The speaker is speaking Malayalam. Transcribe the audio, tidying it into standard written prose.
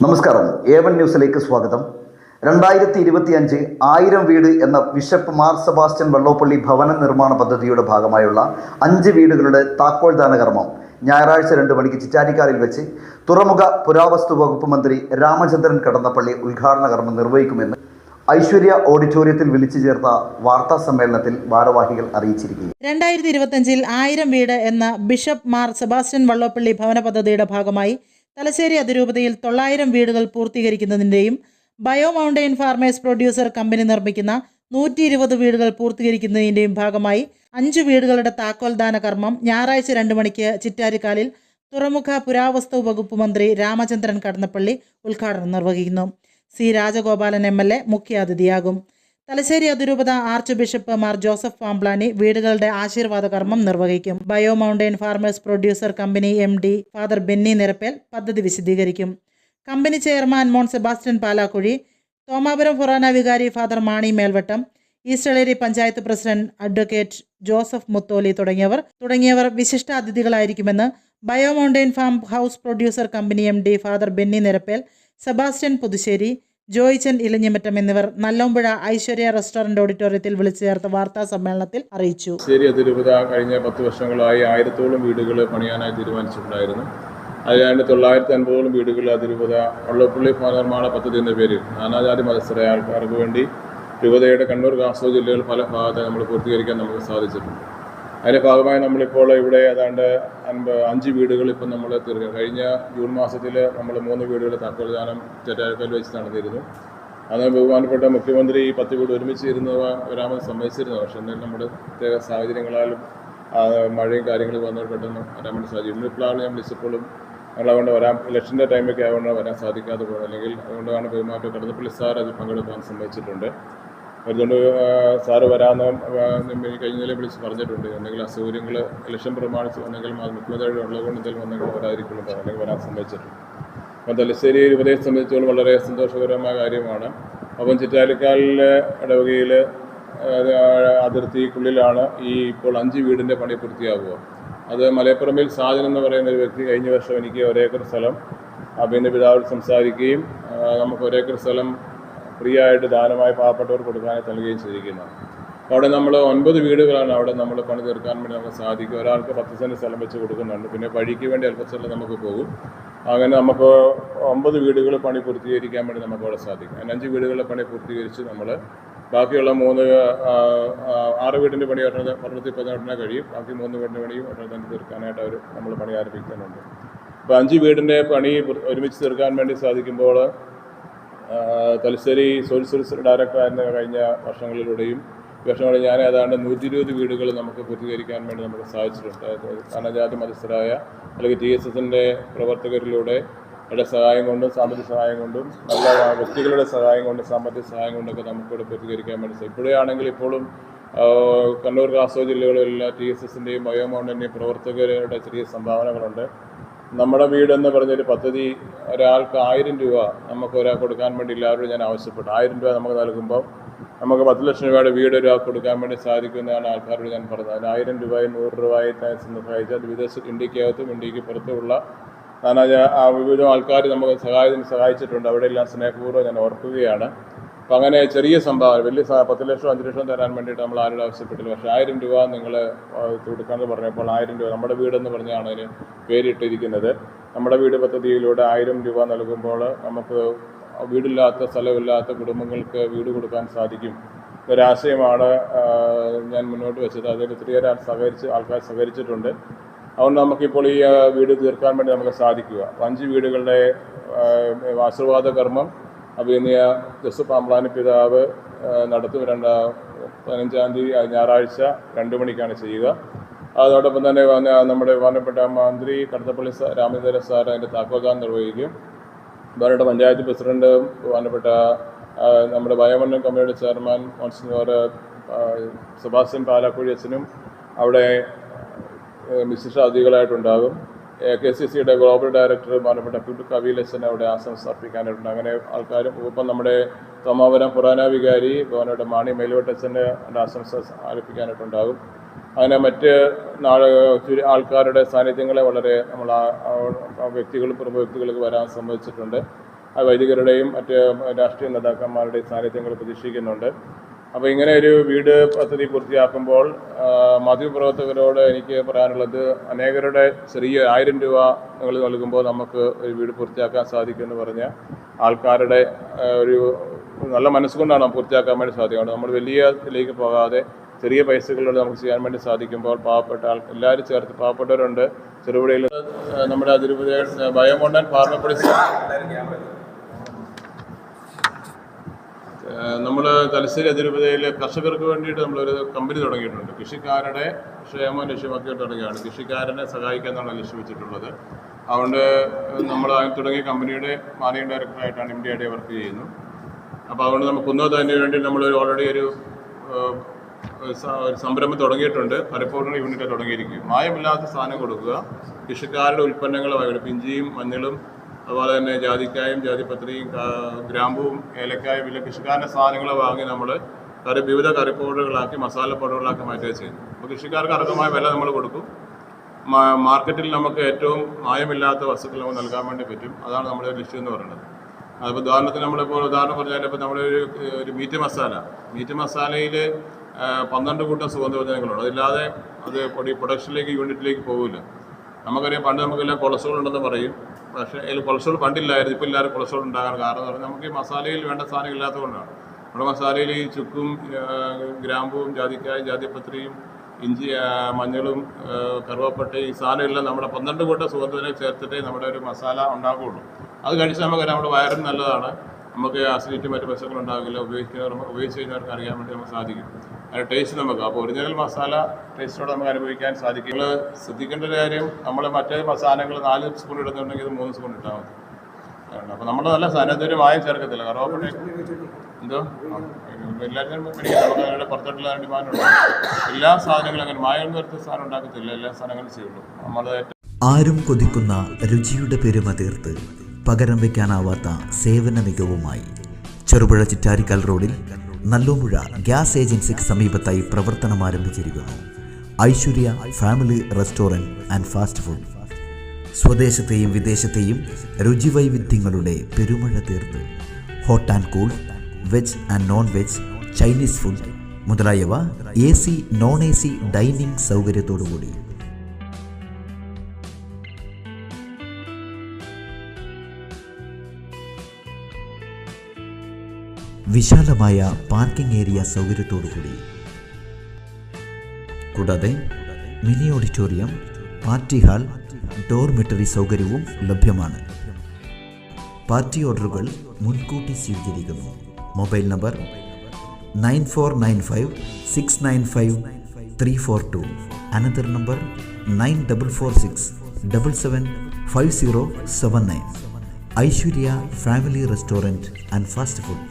നമസ്കാരം, A1 ന്യൂസിലേക്ക് സ്വാഗതം. 2025 1000 വീട് എന്ന ബിഷപ്പ് മാർ സെബാസ്റ്റ്യൻ വള്ളോപ്പള്ളി ഭവന നിർമ്മാണ പദ്ധതിയുടെ ഭാഗമായുള്ള 5 വീടുകളുടെ താക്കോൽദാന കർമ്മം ഞായറാഴ്ച 2 മണിക്ക് ചിറ്റാരിക്കാലിൽ വെച്ച് തുറമുഖ പുരാവസ്തു വകുപ്പ് മന്ത്രി രാമചന്ദ്രൻ കടന്നപ്പള്ളി ഉദ്ഘാടന കർമ്മം നിർവഹിക്കുമെന്ന് ഐശ്വര്യ ഓഡിറ്റോറിയത്തിൽ വിളിച്ചു ചേർത്ത വാർത്താ സമ്മേളനത്തിൽ ഭാരവാഹികൾ അറിയിച്ചിരിക്കുന്നു. 2025 1000 വീട് എന്ന ബിഷപ്പ് മാർ സെബാസ്റ്റ്യൻ വള്ളോപ്പള്ളി ഭവന പദ്ധതിയുടെ ഭാഗമായി തലശ്ശേരി അതിരൂപതയിൽ 900 വീടുകൾ പൂർത്തീകരിക്കുന്നതിൻ്റെയും bio mountain farmers producer company നിർമ്മിക്കുന്ന 120 വീടുകൾ പൂർത്തീകരിക്കുന്നതിൻ്റെയും ഭാഗമായി 5 വീടുകളുടെ താക്കോൽദാന കർമ്മം ഞായറാഴ്ച 2 മണിക്ക് ചിറ്റാരിക്കാലിൽ തുറമുഖ പുരാവസ്തു വകുപ്പ് മന്ത്രി രാമചന്ദ്രൻ കടന്നപ്പള്ളി ഉദ്ഘാടനം നിർവഹിക്കുന്നു. സി രാജഗോപാലൻ MLA മുഖ്യാതിഥിയാകും. തലശ്ശേരി അതിരൂപത arch bishop Mar Joseph Pamplany വീടുകളുടെ ആശീർവാദ കർമ്മം നിർവഹിക്കും. Bio mountain farmers producer company MD father Benny Nirappel പദ്ധതി വിശദീകരിക്കും. കമ്പനി ചെയർമാൻ മോൺ സെബാസ്റ്റ്യൻ പാലാക്കുഴി, തോമാപുരം ഫൊറാന വികാരി father Mani Melvattam, East Eleri panchayat president advocate Joseph Mutholy തുടങ്ങിയവർ വിശിഷ്ടാതിഥികളായിരിക്കുമെന്ന് bio mountain farm house producer company MD father Benny Nirappel, Sebastian Puthussery, Joychan Elanjimattom എന്നിവർ നല്ലോമ്പുഴ ഐശ്വര്യ റെസ്റ്റോറന്റ് ഓഡിറ്റോറിയത്തിൽ വിളിച്ചു ചേർത്ത വാർത്താ സമ്മേളനത്തിൽ അറിയിച്ചു. തലശ്ശേരി അതിരൂപത കഴിഞ്ഞ 10 വർഷങ്ങളായി 1000-ഓളം വീടുകൾ പണിയാനായി തീരുമാനിച്ചിട്ടുണ്ടായിരുന്നു. അതിനായിട്ട് 950-ഓളം വീടുകൾ അതിരൂപത വള്ളോപ്പള്ളി ഭവന നിർമ്മാണ പദ്ധതി എന്ന പേരിൽ നാനാജാതി മതസ്ഥരായ ആൾക്കാർക്ക് വേണ്ടി രൂപതയുടെ കണ്ണൂർ, കാസർഗോഡ് ജില്ലകൾ പല ഭാഗത്തായി നമ്മൾ പൂർത്തീകരിക്കാൻ നമുക്ക് സാധിച്ചിട്ടുണ്ട്. അതിൻ്റെ ഭാഗമായി നമ്മളിപ്പോൾ ഇവിടെ ഏതാണ്ട് 5 വീടുകൾ ഇപ്പം നമ്മൾ തീർന്നു. കഴിഞ്ഞ ജൂൺ മാസത്തിൽ നമ്മൾ 3 വീടുകൾ താക്കോൽദാനം ചിറ്റാരിക്കാലിൽ വെച്ച് നടന്നിരുന്നു. അന്ന് ബഹുമാനപ്പെട്ട മുഖ്യമന്ത്രി 10 വീട് ഒരുമിച്ച് വരാമെന്ന് സമ്മതിച്ചിരുന്നു. പക്ഷേ എന്നാലും നമ്മുടെ പ്രത്യേക സാഹചര്യങ്ങളാലും മഴയും കാര്യങ്ങളും വന്നത് പെട്ടെന്ന് വരാൻ വേണ്ടി സാധിക്കും. ഇപ്പോഴാണ് ഞാൻ വിളിച്ചപ്പോഴും ഞങ്ങളതുകൊണ്ട് ഇലക്ഷൻ്റെ ടൈമൊക്കെ ആയതുകൊണ്ട് വരാൻ സാധിക്കാതെ പോകുന്നത്. അല്ലെങ്കിൽ അതുകൊണ്ടാണ് ബഹുമാനപ്പെട്ട കടന്നപ്പള്ളി സാർ അതിൽ പങ്കെടുക്കാൻ സമ്മതിച്ചിട്ടുണ്ട്. അതുകൊണ്ട് സാറ് വരാമെന്ന് കഴിഞ്ഞാലേ വിളിച്ച് പറഞ്ഞിട്ടുണ്ട്. എന്തെങ്കിലും അസൗകര്യങ്ങൾ ഇലക്ഷൻ പ്രമാണിച്ച് വന്നെങ്കിലും അത് മുഖ്യമന്ത്രിയുടെ ഉള്ളതുകൊണ്ട് എന്തെങ്കിലും വന്നെങ്കിൽ വരാതിരിക്കുള്ളൂ, അല്ലെങ്കിൽ വരാൻ സമ്മതിച്ചിട്ടുണ്ട്. അപ്പം തലശ്ശേരി രൂപതയെ സംബന്ധിച്ചോളം വളരെ സന്തോഷകരമായ കാര്യമാണ്. അപ്പം ചിറ്റാരിക്കാലിലെ ഇടവകയിൽ അതിർത്തിക്കുള്ളിലാണ് ഇപ്പോൾ 5 വീടിൻ്റെ പണി പൂർത്തിയാകുക. അത് മലയപ്പുറമ്പിൽ സാജൻ എന്ന് പറയുന്ന ഒരു വ്യക്തി കഴിഞ്ഞ വർഷം എനിക്ക് 1 ഏക്കർ സ്ഥലം അഭിനയ പിതാവിൽ സംസാരിക്കുകയും നമുക്ക് 1 ഏക്കർ സ്ഥലം ഫ്രീ ആയിട്ട് ദാനമായി പാവപ്പെട്ടവർക്ക് കൊടുക്കാനായി നൽകുകയും ചെയ്തിരിക്കുന്നത്. അപ്പോൾ അവിടെ നമ്മൾ 9 വീടുകളാണ് അവിടെ നമ്മൾ പണി തീർക്കാൻ വേണ്ടി നമുക്ക് സാധിക്കും. ഒരാൾക്ക് 10 സെൻറ്റ് സ്ഥലം വെച്ച് കൊടുക്കുന്നുണ്ട്. പിന്നെ വഴിക്ക് വേണ്ടി അല്പ സ്ഥലം നമുക്ക് പോകും. അങ്ങനെ നമുക്ക് 9 വീടുകൾ പണി പൂർത്തീകരിക്കാൻ വേണ്ടി നമുക്ക് അവിടെ സാധിക്കും. 5 വീടുകളുടെ പണി പൂർത്തീകരിച്ച് നമ്മൾ ബാക്കിയുള്ള 6 വീടിൻ്റെ പണി 18 കഴിയും. ബാക്കി 3 വീടിൻ്റെ പണിയും 18 തീർക്കാനായിട്ട് നമ്മൾ പണി ആരംഭിക്കുന്നുണ്ട്. അപ്പോൾ 5 വീടിൻ്റെ പണി ഒരുമിച്ച് തീർക്കാൻ വേണ്ടി സാധിക്കുമ്പോൾ തലശ്ശേരി സോഷ്യൽ സർവീസ് ഡയറക്ടറായിരുന്ന കഴിഞ്ഞ വർഷങ്ങളിലൂടെയും ഞാൻ ഏതാണ്ട് 120 വീടുകൾ നമുക്ക് പൂർത്തീകരിക്കാൻ വേണ്ടി നമുക്ക് സാധിച്ചിട്ടുണ്ട്. നാനാജാതി മതസ്ഥരായ അല്ലെങ്കിൽ TSSൻ്റെ പ്രവർത്തകരിലൂടെ അവരുടെ സഹായം കൊണ്ടും സാമ്പത്തിക സഹായം കൊണ്ടും നല്ല വ്യക്തികളുടെ സഹായം കൊണ്ടും സാമ്പത്തിക സഹായം കൊണ്ടൊക്കെ നമുക്കിവിടെ പൂർത്തീകരിക്കാൻ വേണ്ടി സാധിക്കും. ഇപ്പോഴാണെങ്കിൽ ഇപ്പോഴും കണ്ണൂർ, കാസർഗോഡ് ജില്ലകളിലെല്ലാം TSSൻ്റെയും ബയോ മൗണ്ടെയിൻ്റെയും പ്രവർത്തകരുടെ ചെറിയ സംഭാവനകളുണ്ട്. നമ്മുടെ വീടെന്ന് പറഞ്ഞൊരു പദ്ധതി ഒരാൾക്ക് 1000 രൂപ നമുക്ക് ഒരാൾക്ക് കൊടുക്കാൻ വേണ്ടി എല്ലാവരോടും ഞാൻ ആവശ്യപ്പെട്ടു. 1000 രൂപ നമുക്ക് നൽകുമ്പോൾ നമുക്ക് 10 ലക്ഷം രൂപയുടെ വീട് ഒരാൾക്ക് കൊടുക്കാൻ വേണ്ടി സാധിക്കുമെന്നാണ് ആൾക്കാരോട് ഞാൻ പറഞ്ഞത്. അതിന് 1000 രൂപയും 100 രൂപയും സഹായിച്ചാൽ അത് വിദേശത്ത് ഇന്ത്യക്കകത്തും ഇന്ത്യക്ക് പുറത്തുമുള്ള വിവിധ ആൾക്കാർ നമുക്ക് സഹായിച്ചിട്ടുണ്ട്. അവിടെയെല്ലാം സ്നേഹപൂർവ്വം ഞാൻ ഓർക്കുകയാണ്. അപ്പം അങ്ങനെ ചെറിയ സംഭാവന, വലിയ 10 ലക്ഷം 5 ലക്ഷം തരാൻ വേണ്ടിയിട്ട് നമ്മൾ ആരോട് ആവശ്യപ്പെട്ടില്ല. പക്ഷേ 1000 രൂപ നിങ്ങൾ കൊടുക്കാമെന്ന് പറഞ്ഞപ്പോൾ 1000 രൂപ നമ്മുടെ വീടെന്ന് പറഞ്ഞാണ് അതിന് പേരിട്ടിരിക്കുന്നത്. നമ്മുടെ വീട് പദ്ധതിയിലൂടെ 1000 രൂപ നൽകുമ്പോൾ നമുക്ക് വീടില്ലാത്ത സ്ഥലമില്ലാത്ത കുടുംബങ്ങൾക്ക് വീട് കൊടുക്കാൻ സാധിക്കും. ഒരാശയമാണ് ഞാൻ മുന്നോട്ട് വെച്ചത്. അതിൽ ഒത്തിരിയേറെ ആൾക്കാർ സഹകരിച്ചിട്ടുണ്ട്. അതുകൊണ്ട് നമുക്കിപ്പോൾ ഈ വീട് തീർക്കാൻ വേണ്ടി നമുക്ക് സാധിക്കുക. 5 വീടുകളുടെ ആശീർവാദ കർമ്മം അഭിനയ ജോസഫ് പാംപ്ലാനി പിതാവ് നടത്തും. 15-ാം തീയതി ഞായറാഴ്ച 2 മണിക്കാണ് ചെയ്യുക. അതോടൊപ്പം തന്നെ നമ്മുടെ ബഹുമാനപ്പെട്ട മന്ത്രി കടന്നപ്പള്ളി രാമചന്ദ്രൻ സാർ അതിൻ്റെ താക്കോൽദാനം നിർവഹിക്കും. ബഹുമാനപ്പെട്ട പഞ്ചായത്ത് പ്രസിഡന്റ്, ബഹുമാനപ്പെട്ട നമ്മുടെ ബയോമണ്ഡലം കമ്പനിയുടെ ചെയർമാൻ മോൺസിഞ്ഞോർ സെബാസ്റ്റ്യൻ പാലാക്കുഴി അച്ഛനും അവിടെ വിശിഷ്ട അതിഥികളായിട്ടുണ്ടാകും. KCCയുടെ ഗ്ലോബൽ ഡയറക്ടർ ബഹുമാനപ്പെട്ട കവിലച്ചൻ അവിടെ ആശംസ അർപ്പിക്കാനായിട്ടുണ്ട്. അങ്ങനെ ആൾക്കാരും ഇപ്പം നമ്മുടെ തോമാപുരം ഫൊറാന വികാരി ബഹുമാനപ്പെട്ട മാണി മേൽവട്ടച്ചൻ്റെ ആശംസ അർപ്പിക്കാനായിട്ടുണ്ടാകും. അങ്ങനെ മറ്റ് ആൾക്കാരുടെ സാന്നിധ്യങ്ങളെ വളരെ നമ്മൾ വ്യക്തികൾക്ക് വരാൻ സമ്മതിച്ചിട്ടുണ്ട്. വൈദികരുടെയും മറ്റ് രാഷ്ട്രീയ നേതാക്കന്മാരുടെയും സാന്നിധ്യങ്ങൾ പ്രതീക്ഷിക്കുന്നുണ്ട്. അപ്പോൾ ഇങ്ങനെ ഒരു വീട് പദ്ധതി പൂർത്തിയാക്കുമ്പോൾ മാധ്യമപ്രവർത്തകരോട് എനിക്ക് പറയാനുള്ളത്, അനേകരുടെ ചെറിയ 1000 രൂപ നിങ്ങൾ നൽകുമ്പോൾ നമുക്ക് ഒരു വീട് പൂർത്തിയാക്കാൻ സാധിക്കുമെന്ന് പറഞ്ഞ ആൾക്കാരുടെ ഒരു നല്ല മനസ്സുകൊണ്ടാണ് പൂർത്തിയാക്കാൻ വേണ്ടി സാധിക്കുന്നത്. നമ്മൾ വലിയ ഇതിലേക്ക് പോകാതെ ചെറിയ പൈസകളിലൂടെ നമുക്ക് ചെയ്യാൻ വേണ്ടി സാധിക്കുമ്പോൾ പാവപ്പെട്ട എല്ലാവരും ചേർത്ത്, പാവപ്പെട്ടവരുണ്ട് ചെറുപുഴയിൽ. നമ്മുടെ അതിരൂപത ബയോമോണ്ടൻ ഫാർമപ്പടി നമ്മൾ തലശ്ശേരി അതിരൂപതയിൽ കർഷകർക്ക് വേണ്ടിയിട്ട് നമ്മളൊരു കമ്പനി തുടങ്ങിയിട്ടുണ്ട്. കൃഷിക്കാരുടെ ക്ഷേമം ലക്ഷ്യമാക്കി തുടങ്ങിയാണ്. കൃഷിക്കാരനെ സഹായിക്കാനാണ് ലക്ഷ്യം വെച്ചിട്ടുള്ളത്. അതുകൊണ്ട് നമ്മൾ തുടങ്ങിയ കമ്പനിയുടെ മാനേജിംഗ് ഡയറക്ടറായിട്ടാണ് MD വർക്ക് ചെയ്യുന്നു. അപ്പോൾ അതുകൊണ്ട് നമുക്ക് ഉന്നതതിന് വേണ്ടി നമ്മൾ ഓൾറെഡി ഒരു സംരംഭം തുടങ്ങിയിട്ടുണ്ട്. പരിപൂർണ്ണ യൂണിറ്റ് തുടങ്ങിയിരിക്കും. മായമില്ലാത്ത സാധനം കൊടുക്കുക, കൃഷിക്കാരുടെ ഉൽപ്പന്നങ്ങൾ ഇഞ്ചിയും മഞ്ഞളും അതുപോലെ തന്നെ ജാതിക്കായും ജാതിപത്രിയും ഗ്രാമ്പുവും ഏലക്കായും ഇല്ല കൃഷിക്കാരൻ്റെ സാധനങ്ങൾ വാങ്ങി നമ്മൾ വിവിധ കറി പൗഡറുകളാക്കി മസാല പൗഡറുകളാക്കി മാറ്റുക ചെയ്യുന്നു. അപ്പോൾ കൃഷിക്കാർക്ക് അർഹമായ വില നമ്മൾ കൊടുക്കും. മാർക്കറ്റിൽ നമുക്ക് ഏറ്റവും മായമില്ലാത്ത വസ്തുക്കൾ നമുക്ക് നൽകാൻ വേണ്ടി പറ്റും. അതാണ് നമ്മുടെ ലക്ഷ്യം എന്ന് പറയുന്നത്. അതിപ്പോൾ ഉദാഹരണത്തിന് ഉദാഹരണം പറഞ്ഞാൽ ഇപ്പോൾ ഒരു മീറ്റ് മസാലയിൽ 12 കൂട്ടം സുഗന്ധവ്യഞ്ജനങ്ങളുണ്ട്. അതില്ലാതെ അത് പ്രൊഡക്ഷനിലേക്ക് യൂണിറ്റിലേക്ക് പോകില്ല. നമുക്കറിയാം, പണ്ട് നമുക്കെല്ലാം കൊളസ്ട്രോൾ ഉണ്ടെന്ന് പറയും. പക്ഷേ അതിൽ കൊളസ്ട്രോൾ പണ്ടില്ലായിരുന്നു. ഇപ്പോൾ എല്ലാവരും കൊളസ്ട്രോൾ ഉണ്ടാകാൻ കാരണം എന്ന് പറഞ്ഞാൽ നമുക്ക് ഈ മസാലയിൽ വേണ്ട സാധനം ഇല്ലാത്തതുകൊണ്ടാണ്. നമ്മുടെ മസാലയിൽ ഈ ചുക്കും ഗ്രാമ്പുവും ജാതിക്കായും ജാതിപത്രിയും ഇഞ്ചി മഞ്ഞളും കറുവപ്പട്ടയും ഈ സാധനമെല്ലാം നമ്മുടെ 12 കൂട്ടം സുഗന്ധവ്യഞ്ജനം ചേർത്തിട്ടേ നമ്മുടെ ഒരു മസാല ഉണ്ടാക്കുകയുള്ളൂ. അത് കഴിച്ച് നമുക്ക് നമ്മുടെ വയറിന് നല്ലതാണ്. നമുക്ക് അസിഡിറ്റി മറ്റ് പ്രശ്നങ്ങൾ ഉണ്ടാകില്ല. ഉപയോഗിച്ച് കഴിഞ്ഞവർക്ക് അറിയാൻ വേണ്ടി നമുക്ക് സാധിക്കും. അതിൻ്റെ ടേസ്റ്റ് നമുക്ക് അപ്പോൾ ഒറിജിനൽ മസാല ടേസ്റ്റോടെ നമുക്ക് അനുഭവിക്കാൻ സാധിക്കും. നമ്മൾ ശ്രദ്ധിക്കേണ്ട ഒരു കാര്യം, നമ്മൾ മറ്റേ മസാലകൾ 4 സ്പൂൺ ഇടുന്നുണ്ടെങ്കിൽ ഇത് 3 സ്പൂൺ ഇട്ടാൽ മതി. അപ്പോൾ നമ്മൾ നല്ല സാധനത്തിന് മായം ചേർക്കത്തില്ല. കറുവപ്പട്ട എന്തോ എല്ലാവരും മേടിക്കും. നമുക്ക് അതിൻ്റെ പുറത്തോട്ടുള്ള ഡിമാൻഡുണ്ട്. എല്ലാ സാധനങ്ങളും അങ്ങനെ മായം നിർത്തിയ സാധനം ഉണ്ടാക്കത്തില്ല. എല്ലാ സാധനങ്ങളും ചെയ്യുള്ളൂ. നമ്മൾ ആരും കൊതിക്കുന്ന രുചിയുടെ പെരുമ തീർത്ത് പകരം വയ്ക്കാനാവാത്ത സേവന മികവുമായി ചെറുപുഴ ചിറ്റാരിക്കൽ റോഡിൽ നല്ലോമുഴ ഗ്യാസ് ഏജൻസിക്ക് സമീപത്തായി പ്രവർത്തനം ആരംഭിച്ചിരിക്കുന്നു Aishwarya family restaurant and fast food. സ്വദേശത്തെയും വിദേശത്തെയും രുചിവൈവിധ്യങ്ങളുടെ പെരുമഴ തീർത്ത് hot and cool, veg and non veg, Chinese food മുതലായവ AC, നോൺ AC ഡൈനിങ് സൗകര്യത്തോടുകൂടി. വിശാലമായ പാർക്കിംഗ് ഏരിയ സൗകര്യത്തോടുകൂടി. കൂടാതെ mini auditorium, party hall, dormitory സൗകര്യവും ലഭ്യമാണ്. പാർട്ടി ഓർഡറുകൾ മുൻകൂട്ടി സ്വീകരിക്കുന്നു. Mobile number 9495695342. Another number 9446775079. Aishwarya family restaurant and fast food.